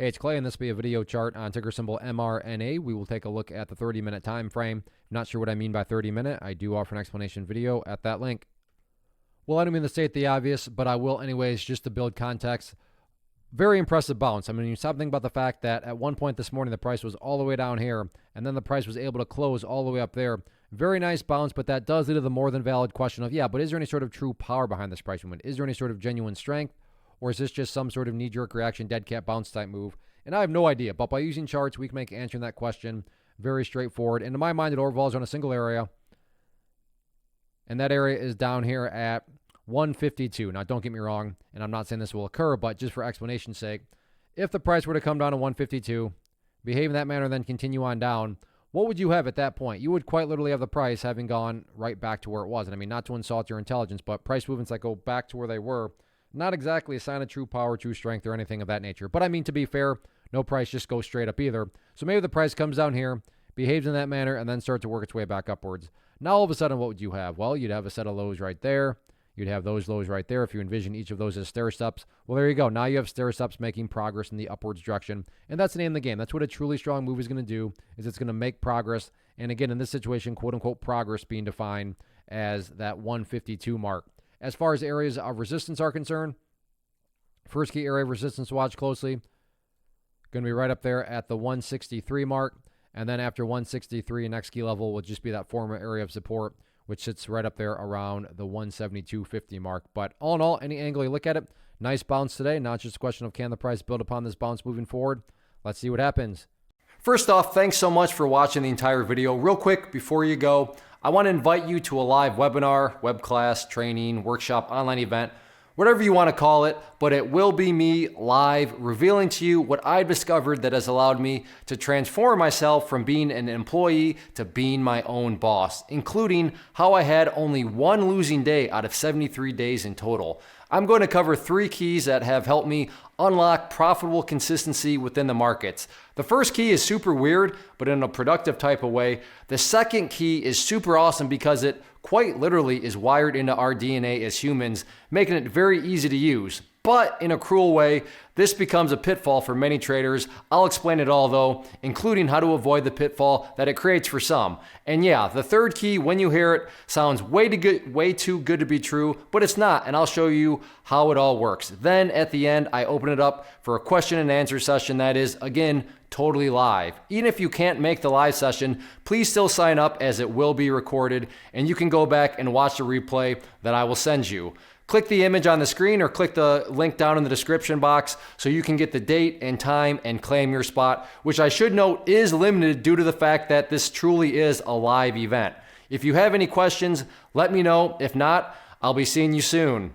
Hey, it's Clay, and this will be a video chart on ticker symbol MRNA. We will take a look at the 30-minute time frame. Not sure what I mean by 30-minute. I do offer an explanation video at that link. Well, I don't mean to state the obvious, but I will anyways, just to build context. Very impressive bounce. I mean, you stop thinking about the fact that at one point this morning, the price was all the way down here, and then the price was able to close all the way up there. Very nice bounce, but that does lead to the more than valid question of, yeah, but is there any sort of true power behind this price movement? Is there any sort of genuine strength? Or is this just some sort of knee-jerk reaction, dead cat bounce type move? And I have no idea, but by using charts, we can make answering that question very straightforward. And to my mind, it overvolves on a single area, and that area is down here at 152. Now, don't get me wrong, and I'm not saying this will occur, but just for explanation's sake, if the price were to come down to 152, behave in that manner, then continue on down, what would you have at that point? You would quite literally have the price having gone right back to where it was. And I mean, not to insult your intelligence, but price movements that go back to where they were, not exactly a sign of true power, true strength, or anything of that nature. But I mean, to be fair, no price just goes straight up either. So maybe the price comes down here, behaves in that manner, and then starts to work its way back upwards. Now, all of a sudden, what would you have? Well, you'd have a set of lows right there. You'd have those lows right there if you envision each of those as stair steps. Well, there you go. Now you have stair steps making progress in the upwards direction. And that's the name of the game. That's what a truly strong move is going to do, is it's going to make progress. And again, in this situation, quote-unquote progress being defined as that 152 mark. As far as areas of resistance are concerned, first key area of resistance to watch closely, going to be right up there at the 163 mark. And then after 163, next key level will just be that former area of support, which sits right up there around the 172.50 mark. But all in all, any angle you look at it, nice bounce today. Now it's just a question of, can the price build upon this bounce moving forward? Let's see what happens. First off, thanks so much for watching the entire video. Real quick, before you go, I want to invite you to a live webinar, web class, training, workshop, online event, whatever you want to call it, but it will be me live revealing to you what I've discovered that has allowed me to transform myself from being an employee to being my own boss, including how I had only one losing day out of 73 days in total. I'm going to cover 3 keys that have helped me unlock profitable consistency within the markets. The first key is super weird, but in a productive type of way. The second key is super awesome because it quite literally is wired into our DNA as humans, making it very easy to use. But in a cruel way, this becomes a pitfall for many traders. I'll explain it all though, including how to avoid the pitfall that it creates for some. And yeah, the third key, when you hear it, sounds way too good to be true, but it's not, and I'll show you how it all works. Then at the end, I open it up for a question and answer session that is, again, totally live. Even if you can't make the live session, please still sign up as it will be recorded, and you can go back and watch the replay that I will send you. Click the image on the screen or click the link down in the description box so you can get the date and time and claim your spot, which I should note is limited due to the fact that this truly is a live event. If you have any questions, let me know. If not, I'll be seeing you soon.